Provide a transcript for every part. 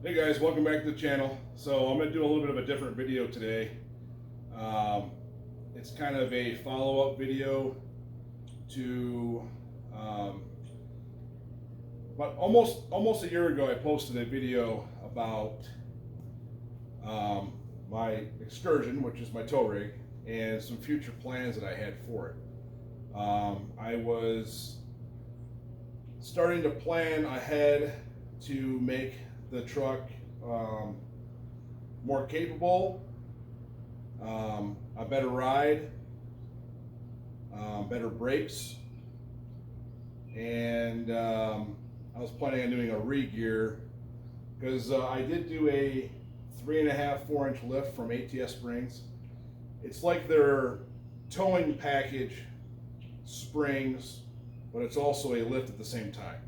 Hey guys, welcome back to the channel. So I'm going to do a little bit of a different video today. It's kind of a follow-up video to but almost a year ago I posted a video about my Excursion, which is my tow rig, and some future plans that I had for it. I was starting to plan ahead to make the truck more capable, a better ride, better brakes, and I was planning on doing a re-gear because I did do a 3.5, 4-inch lift from ATS Springs. It's like their towing package springs, but it's also a lift at the same time.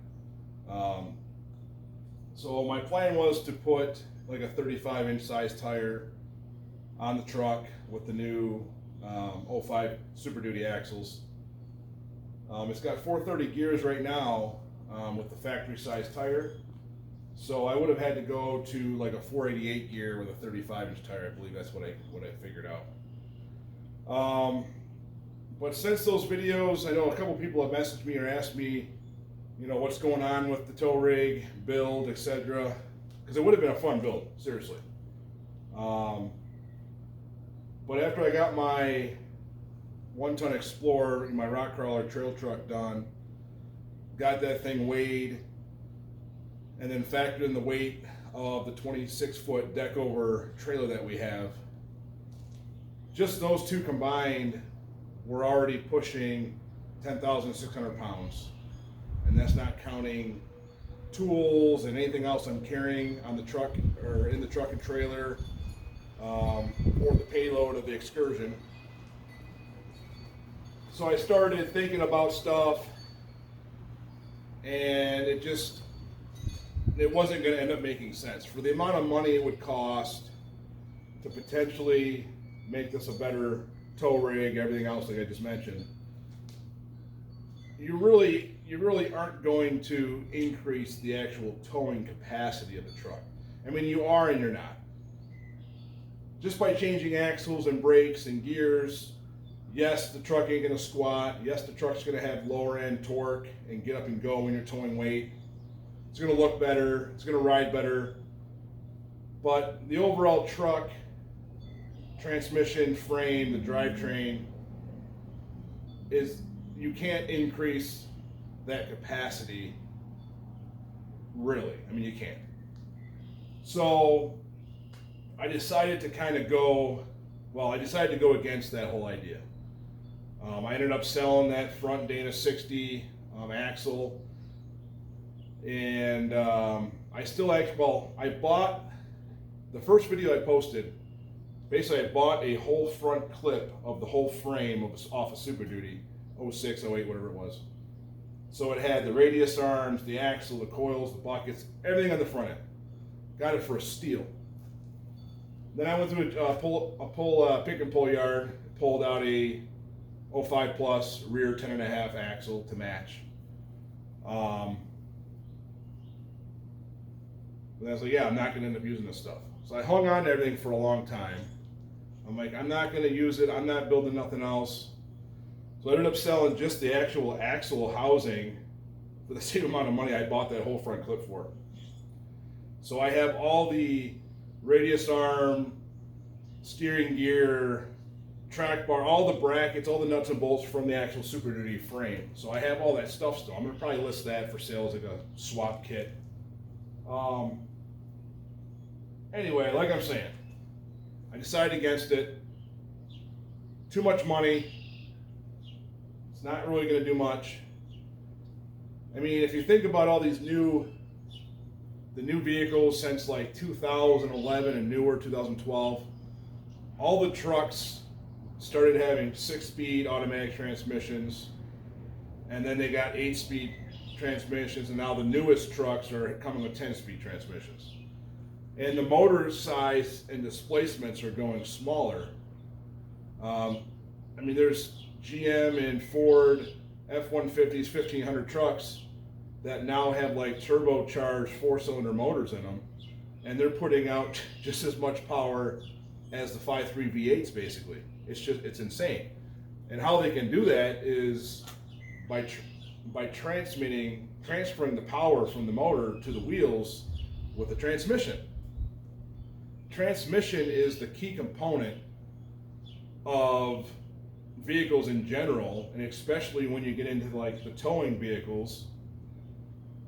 So my plan was to put like a 35-inch size tire on the truck with the new 05 Super Duty axles. It's got 430 gears right now with the factory size tire. So I would have had to go to like a 488 gear with a 35-inch tire. I believe that's what I figured out. But since those videos, I know a couple people have messaged me or asked me, you know, what's going on with the tow rig, build, etc. Because it would have been a fun build, seriously. But after I got my 1-ton Explorer, my rock crawler trail truck done, got that thing weighed, and then factored in the weight of the 26-foot deck over trailer that we have, just those two combined were already pushing 10,600 pounds. And that's not counting tools and anything else I'm carrying on the truck or in the truck and trailer, or the payload of the Excursion. So I started thinking about stuff, and it wasn't going to end up making sense. For the amount of money it would cost to potentially make this a better tow rig, everything else like I just mentioned, you really aren't going to increase the actual towing capacity of the truck. I mean, you are and you're not. Just by changing axles and brakes and gears, yes, the truck ain't gonna squat. Yes, the truck's gonna have lower end torque and get up and go when you're towing weight. It's gonna look better, it's gonna ride better. But the overall truck, transmission, frame, the drivetrain you can't increase that capacity, really. I mean, you can't. So I decided to go against that whole idea. I ended up selling that front Dana 60 axle, and I bought the first video I posted. Basically, I bought a whole front clip of the whole frame off of Super Duty 06, 08, whatever it was. So it had the radius arms, the axle, the coils, the buckets, everything on the front end. Got it for a steal. Then I went through a pick and pull yard, pulled out a 05 plus rear 10.5 axle to match. And I was like, yeah, I'm not going to end up using this stuff. So I hung on to everything for a long time. I'm like, I'm not going to use it. I'm not building nothing else. So I ended up selling just the actual axle housing for the same amount of money I bought that whole front clip for. So I have all the radius arm, steering gear, track bar, all the brackets, all the nuts and bolts from the actual Super Duty frame. So I have all that stuff still. I'm going to probably list that for sale as like a swap kit. Anyway, like I'm saying, I decided against it. Too much money. It's not really going to do much. I mean, if you think about all these the new vehicles since like 2011 and newer, 2012, all the trucks started having 6-speed automatic transmissions, and then they got 8-speed transmissions, and now the newest trucks are coming with 10-speed transmissions. And the motor size and displacements are going smaller. I mean, there's GM and Ford F-150s, 1500 trucks that now have like turbocharged 4-cylinder motors in them, and they're putting out just as much power as the 5.3 V8s basically. It's insane. And how they can do that is by transferring the power from the motor to the wheels with the transmission. Transmission is the key component of vehicles in general, and especially when you get into like the towing vehicles.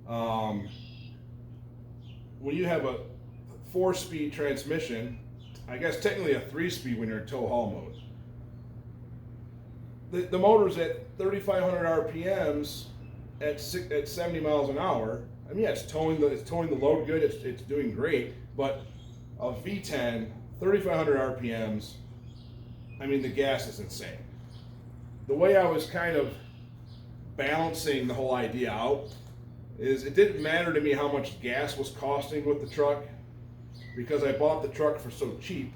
When you have a 4-speed transmission, I guess technically a 3-speed when you're in tow haul mode. The motor's at 3,500 RPMs at 70 miles an hour. I mean, yeah, it's towing the load good. It's doing great. But a V10, 3,500 RPMs. I mean, the gas is insane. The way I was kind of balancing the whole idea out is it didn't matter to me how much gas was costing with the truck, because I bought the truck for so cheap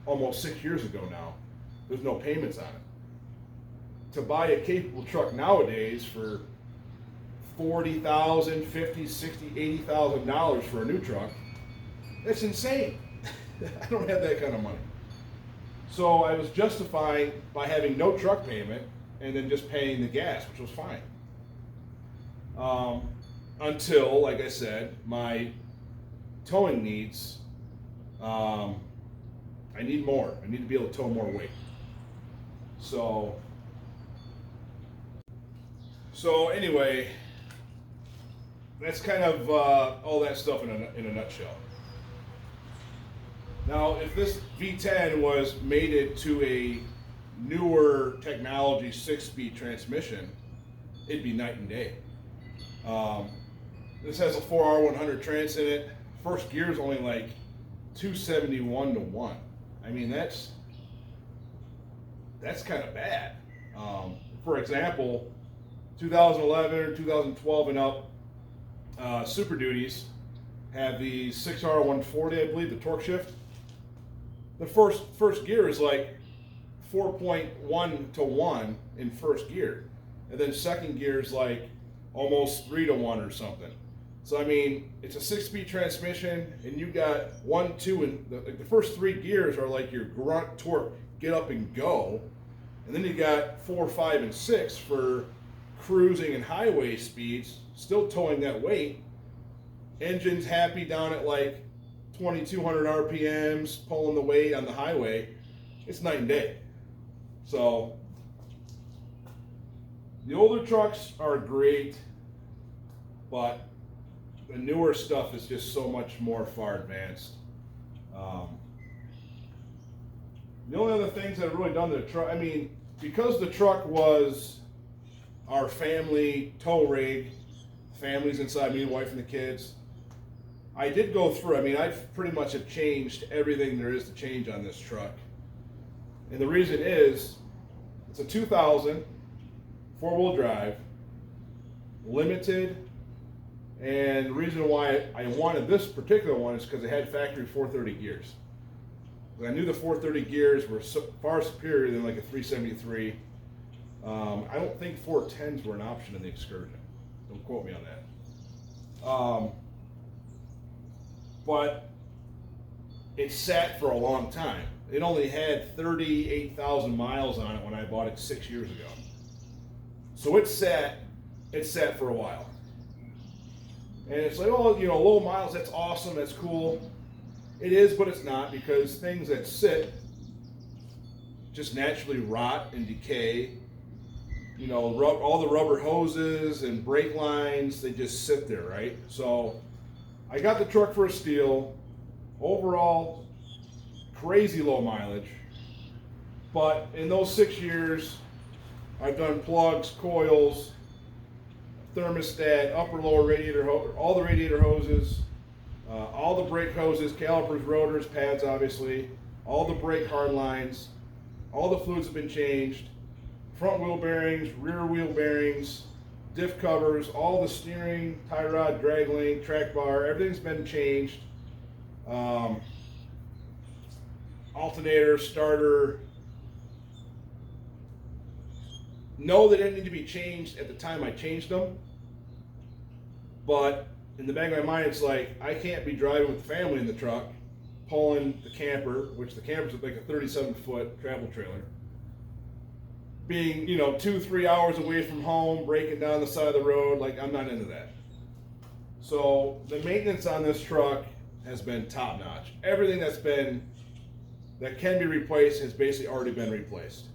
almost 6 years ago now. There's no payments on it. To buy a capable truck nowadays for $40,000, $50,000, $60,000, $80,000 for a new truck, that's insane. I don't have that kind of money. So I was justifying by having no truck payment and then just paying the gas, which was fine. Until, like I said, my towing needs, I need more. I need to be able to tow more weight. So anyway, that's kind of all that stuff in a nutshell. Now, if this V10 was mated to a newer technology 6-speed transmission, it'd be night and day. This has a 4R100 trans in it. First gear is only like 271 to 1. I mean, that's kind of bad. For example, 2011 or 2012 and up Super Duties have the 6R140, I believe, the torque shift. The first gear is like 4.1 to 1 in first gear, and then second gear is like almost 3 to 1 or something. So I mean, it's a 6-speed transmission, and you got 1, 2, and the first 3 gears are like your grunt torque, get up and go, and then you got 4, 5, and 6 for cruising and highway speeds, still towing that weight. Engine's happy down at like 2,200 RPMs, pulling the weight on the highway. It's night and day. So the older trucks are great, but the newer stuff is just so much more far advanced. The only other things that I've really done to the truck, I mean, because the truck was our family tow rig, families inside, me, the wife, and the kids, I did go through, I mean, I've pretty much have changed everything there is to change on this truck. And the reason is, it's a 2000 4-wheel drive, limited, and the reason why I wanted this particular one is because it had factory 430 gears. I knew the 430 gears were far superior than like a 373. I don't think 410s were an option in the Excursion. Don't quote me on that. But it sat for a long time. It only had 38,000 miles on it when I bought it 6 years ago. So it sat for a while. And it's like, oh, you know, low miles, that's awesome, that's cool. It is, but it's not, because things that sit just naturally rot and decay. You know, all the rubber hoses and brake lines, they just sit there, right? So I got the truck for a steal. Overall, crazy low mileage. But in those 6 years, I've done plugs, coils, thermostat, upper lower radiator, all the radiator hoses, all the brake hoses, calipers, rotors, pads, obviously, all the brake hard lines, all the fluids have been changed, front wheel bearings, rear wheel bearings, diff covers, all the steering, tie rod, drag link, track bar, everything's been changed. Alternator, starter. No, they didn't need to be changed at the time I changed them, but in the back of my mind, it's like, I can't be driving with the family in the truck, pulling the camper, which the camper's like a 37-foot travel trailer, being, 2-3 hours away from home, breaking down the side of the road. Like, I'm not into that. So the maintenance on this truck has been top notch. Everything that can be replaced has basically already been replaced.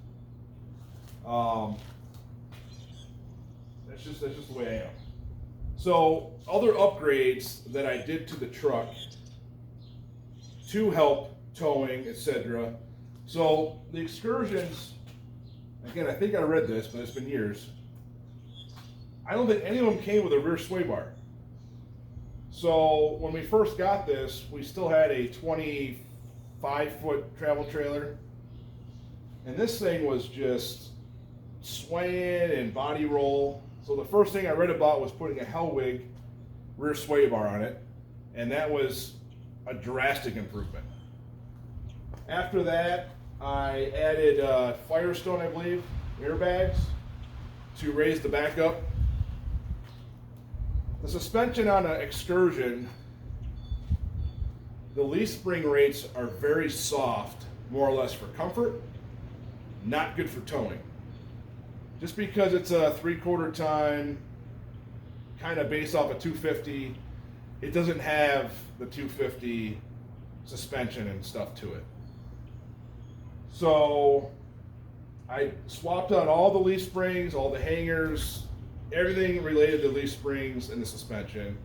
That's just the way I am. So other upgrades that I did to the truck to help towing, etc. So the Excursions, again, I think I read this, but it's been years. I don't think any of them came with a rear sway bar. So when we first got this, we still had a 25-foot travel trailer. And this thing was just swaying and body roll. So the first thing I read about was putting a Hellwig rear sway bar on it. And that was a drastic improvement. After that, I added Firestone, I believe, airbags to raise the back up. The suspension on an Excursion, the leaf spring rates are very soft, more or less for comfort, not good for towing. Just because it's a 3/4 ton, kind of based off a 250, it doesn't have the 250 suspension and stuff to it. So I swapped out all the leaf springs, all the hangers, everything related to leaf springs and the suspension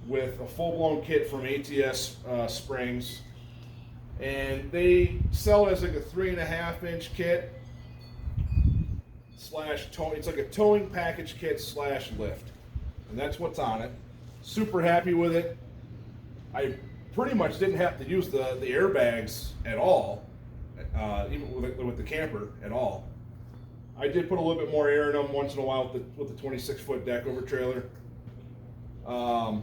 with a full-blown kit from ATS Springs. And they sell it as like a 3.5-inch kit slash towing. It's like a towing package kit slash lift. And that's what's on it. Super happy with it. I pretty much didn't have to use the airbags at all, even with the camper at all. I did put a little bit more air in them once in a while with the 26-foot deck over trailer. And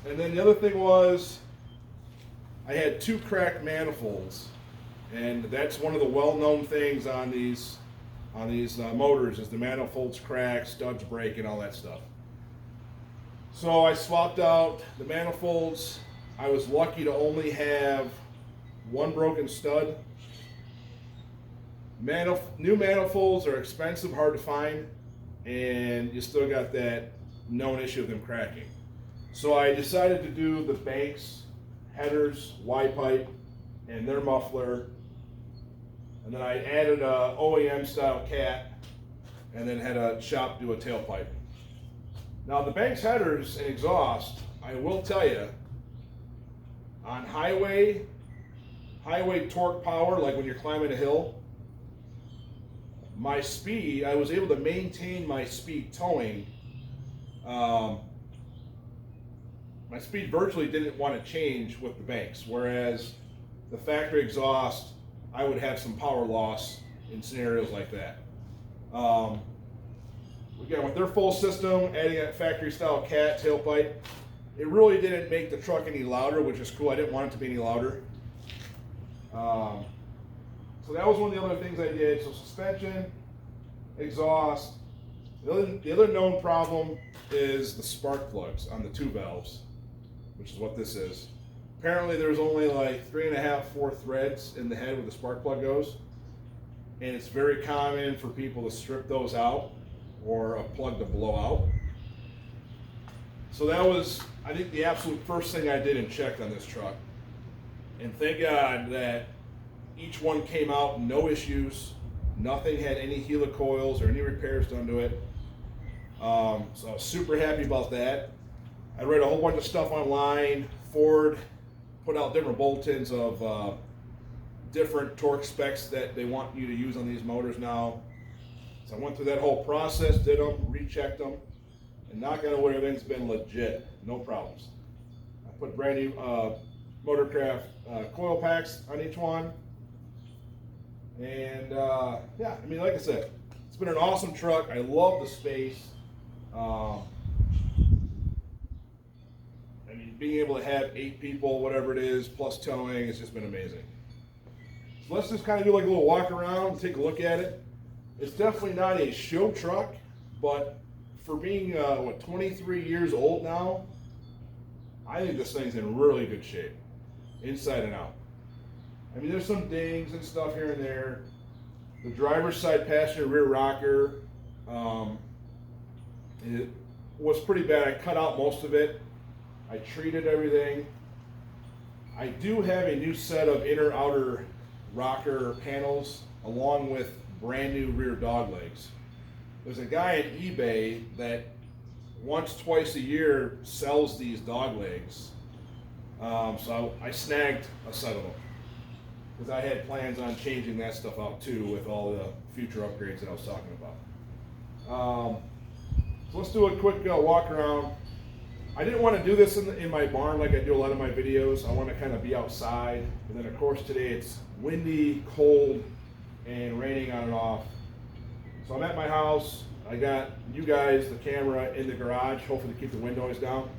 then the other thing was I had 2 cracked manifolds, and that's one of the well-known things on these motors is the manifolds crack, studs break, and all that stuff. So I swapped out the manifolds. I was lucky to only have 1 broken stud. New manifolds are expensive, hard to find, and you still got that known issue of them cracking. So I decided to do the Banks headers, Y-pipe, and their muffler, and then I added a OEM style cat, and then had a shop do a tailpipe. Now the Banks headers and exhaust, I will tell you, on highway torque power, like when you're climbing a hill, my speed, I was able to maintain my speed towing. My speed virtually didn't want to change with the Banks, whereas the factory exhaust, I would have some power loss in scenarios like that. Again, with their full system, adding a factory style cat tailpipe, it really didn't make the truck any louder, which is cool. I didn't want it to be any louder. So that was one of the other things I did. So suspension, exhaust. The other known problem is the spark plugs on the 2 valves, which is what this is. Apparently there's only like 3.5-4 threads in the head where the spark plug goes. And it's very common for people to strip those out or a plug to blow out. So that was, I think, the absolute first thing I did and checked on this truck. And thank God that each one came out, no issues. Nothing had any helicoils or any repairs done to it. So I was super happy about that. I read a whole bunch of stuff online. Ford put out different bulletins of different torque specs that they want you to use on these motors now. So I went through that whole process, did them, rechecked them, and knock on wood, everything's been legit, no problems. I put brand new Motorcraft coil packs on each one. And yeah, I mean, like I said, it's been an awesome truck. I love the space. I mean, being able to have 8 people, whatever it is, plus towing, it's just been amazing. So let's just kind of do like a little walk around, take a look at it. It's definitely not a show truck, but for being, 23 years old now, I think this thing's in really good shape, inside and out. I mean, there's some dings and stuff here and there. The driver's side passenger rear rocker, it was pretty bad. I cut out most of it. I treated everything. I do have a new set of inner outer rocker panels along with brand new rear dog legs. There's a guy at eBay that once, twice a year sells these dog legs. So I snagged a set of them because I had plans on changing that stuff out too with all the future upgrades that I was talking about. So let's do a quick walk around. I didn't want to do this in my barn like I do a lot of my videos. I want to kind of be outside. And then of course today it's windy, cold, and raining on and off. So I'm at my house. I got you guys, the camera, in the garage, hopefully to keep the wind noise down.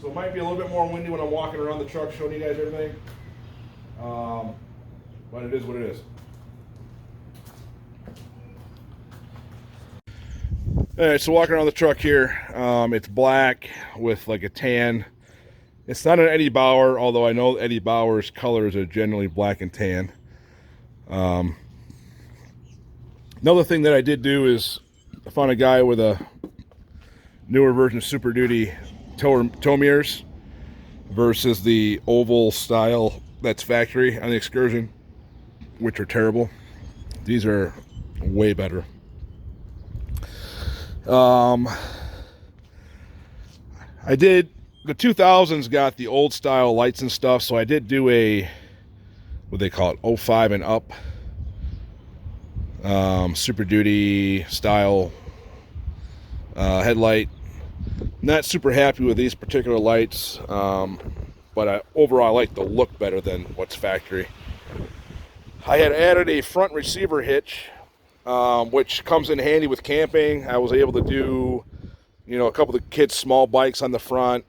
So it might be a little bit more windy when I'm walking around the truck showing you guys everything. But it is what it is. All right, so walking around the truck here, it's black with like a tan. It's not an Eddie Bauer, although I know Eddie Bauer's colors are generally black and tan. Another thing that I did do is I found a guy with a newer version of Super Duty tow mirrors versus the oval style that's factory on the Excursion, which are terrible. These are way better. I did, the 2000s got the old style lights and stuff, so I did do a, what they call it, 05 and up, Super Duty style headlight. Not super happy with these particular lights, but overall I like the look better than what's factory. I had added a front receiver hitch, which comes in handy with camping. I was able to do, you know, a couple of the kids' small bikes on the front.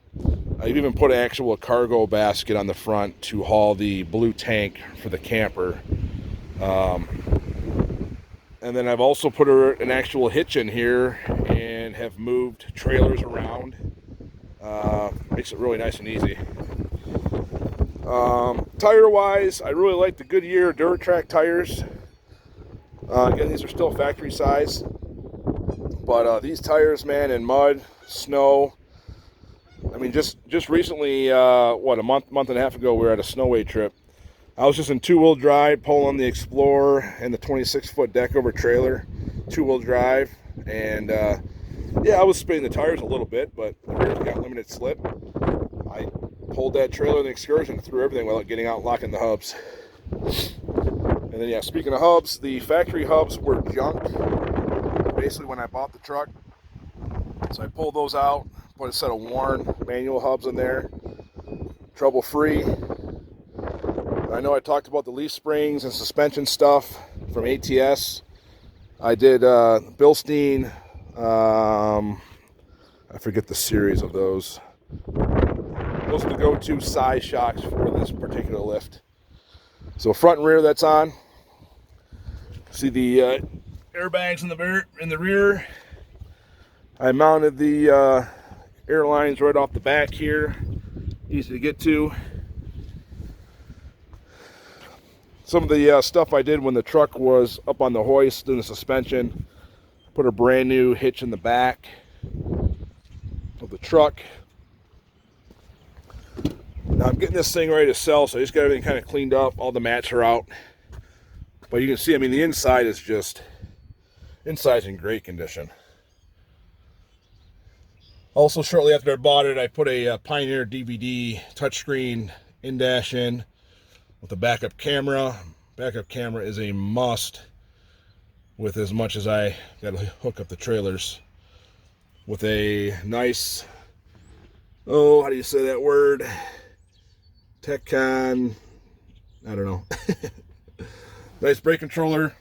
I've even put an actual cargo basket on the front to haul the blue tank for the camper. And then I've also put an actual hitch in here and have moved trailers around. Makes it really nice and easy. Tire-wise, I really like the Goodyear Dirt Track tires. Again, these are still factory size. But these tires, man, in mud, snow. I mean, just recently, a month and a half ago, we were at a snowway trip. I was just in two-wheel drive, pulling the Explorer and the 26-foot deck-over trailer, two-wheel drive, and yeah, I was spinning the tires a little bit, but the rear's got limited slip. I pulled that trailer in the Excursion, threw everything without getting out and locking the hubs. And then, yeah, speaking of hubs, the factory hubs were junk, basically, when I bought the truck. So I pulled those out, put a set of worn manual hubs in there, trouble-free. I know I talked about the leaf springs and suspension stuff from ATS. I did Bilstein, I forget the series of those. Those are the go-to size shocks for this particular lift. So front and rear, that's on. See the airbags in the rear. I mounted the airlines right off the back here, easy to get to. Some of the stuff I did when the truck was up on the hoist and the suspension, put a brand new hitch in the back of the truck. Now I'm getting this thing ready to sell, so I just got everything kind of cleaned up. All the mats are out. But you can see, I mean, the inside is inside's in great condition. Also, shortly after I bought it, I put a Pioneer DVD touchscreen in-dash in with a backup camera. Backup camera is a must with as much as I got to hook up the trailers. With a nice, how do you say that word? Tecon, I don't know. Nice brake controller.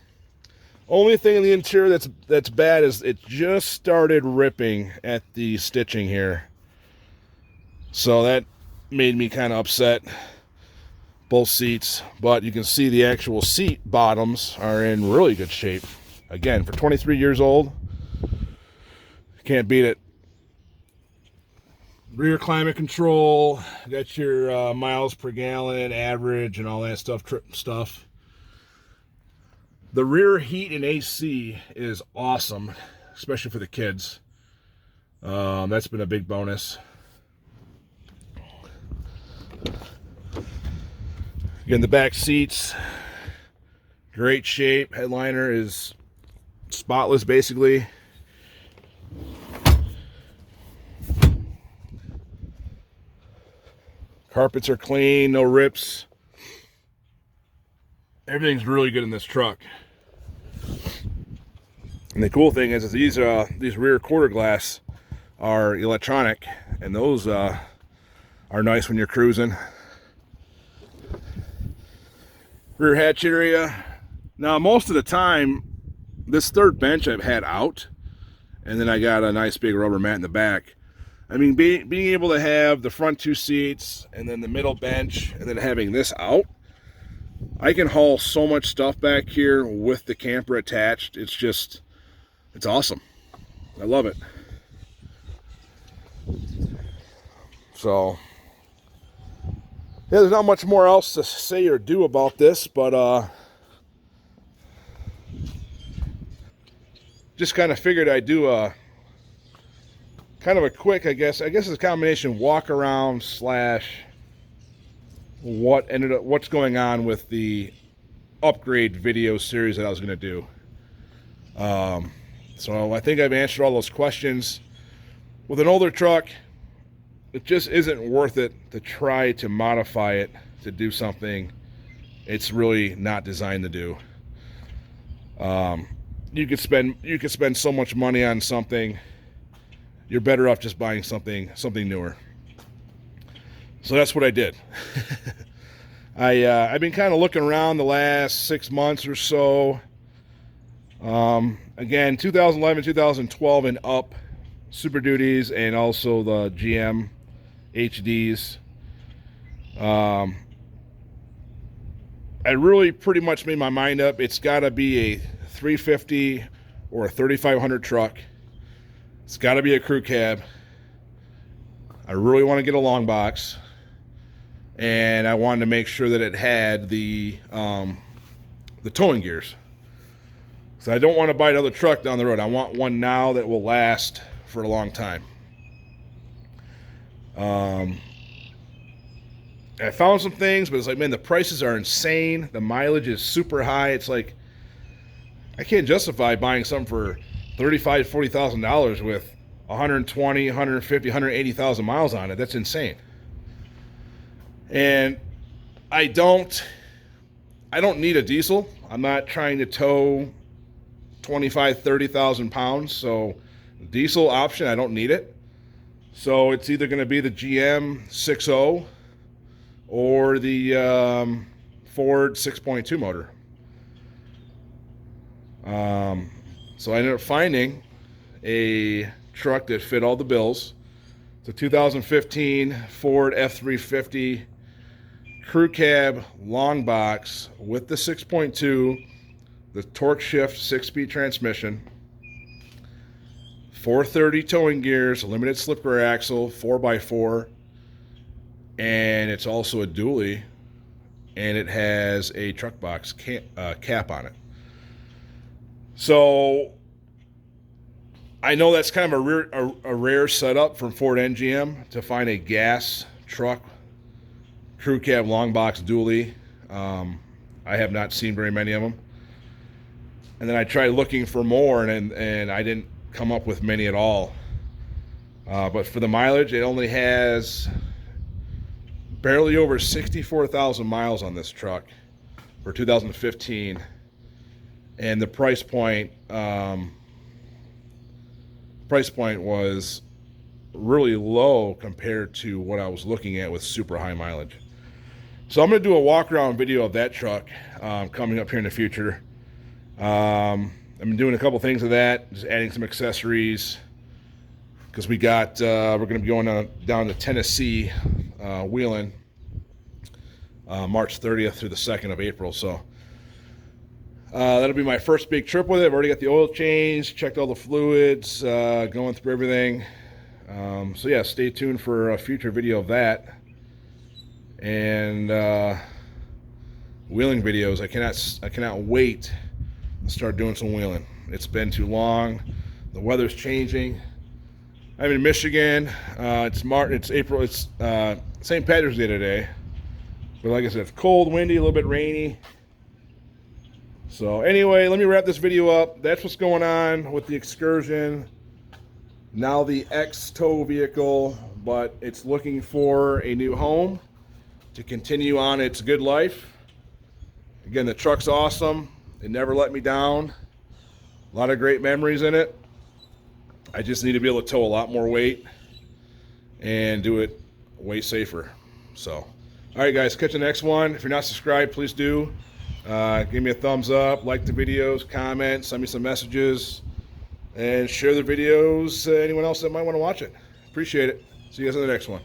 Only thing in the interior that's bad is it just started ripping at the stitching here. So that made me kind of upset. Both seats, but you can see the actual seat bottoms are in really good shape. Again, for 23 years old, Can't beat it. Rear climate control, got your miles per gallon, average, and all that stuff. The rear heat and AC is awesome, especially for the kids. That's been a big bonus. Again, the back seats, great shape. Headliner is spotless, basically. Carpets are clean, no rips. Everything's really good in this truck. And the cool thing is these rear quarter glass are electronic, and those are nice when you're cruising. Rear hatch area. Now, most of the time, this third bench I've had out, and then I got a nice big rubber mat in the back. I mean, being able to have the front two seats and then the middle bench and then having this out, I can haul so much stuff back here with the camper attached. It's awesome. I love it. So, yeah, there's not much more else to say or do about this, but just kind of figured I'd do a kind of a quick, I guess it's a combination walk around / what's going on with the upgrade video series that I was going to do. So I think I've answered all those questions. With an older truck, it just isn't worth it to try to modify it to do something it's really not designed to do. You could spend so much money on something. You're better off just buying something newer. So that's what I did. I've been kind of looking around the last 6 months or so. Again, 2011, 2012 and up Super Duties, and also the GM HDs. I really pretty much made my mind up. It's got to be a 350 or a 3500 truck. It's got to be a crew cab. I really want to get a long box, and I wanted to make sure that it had the towing gears. So I don't want to buy another truck down the road. I want one now that will last for a long time. I found some things, but it's like, man, the prices are insane. The mileage is super high. It's like, I can't justify buying something for $35,000 to $40,000 with 120, 150, 180,000 miles on it. That's insane. And I don't need a diesel. I'm not trying to tow 25, 30,000 pounds. So diesel option, I don't need it. So it's either going to be the GM 6.0 or the Ford 6.2 motor. So I ended up finding a truck that fit all the bills. It's a 2015 Ford F350 crew cab long box with the 6.2, the torque shift 6-speed transmission, 430 towing gears, limited slip rear axle, 4x4, and it's also a dually, and it has a truck box cap on it. So I know that's kind of a rare setup from Ford and GM to find a gas truck crew cab long box dually. I have not seen very many of them. And then I tried looking for more, and I didn't come up with many at all. But for the mileage, it only has barely over 64,000 miles on this truck for 2015. And the price point was really low compared to what I was looking at with super high mileage. So I'm going to do a walk around video of that truck coming up here in the future. I've been doing a couple things of that, just adding some accessories, because we're going to be going down to Tennessee, wheeling, March 30th through the 2nd of April. So That'll be my first big trip with it. I've already got the oil change, checked all the fluids, going through everything. So yeah, stay tuned for a future video of that. And wheeling videos. I cannot wait to start doing some wheeling. It's been too long. The weather's changing. I'm in Michigan. It's April. It's St. Patrick's Day today. But like I said, it's cold, windy, a little bit rainy. So anyway, let me wrap this video up. That's what's going on with the Excursion. Now the X-Tow vehicle, but it's looking for a new home to continue on its good life. Again, the truck's awesome. It never let me down. A lot of great memories in it. I just need to be able to tow a lot more weight and do it way safer. So, all right, guys, catch the next one. If you're not subscribed, please do. Give me a thumbs up, like the videos, comment, send me some messages, and share the videos to anyone else that might want to watch it. Appreciate it. See you guys in the next one.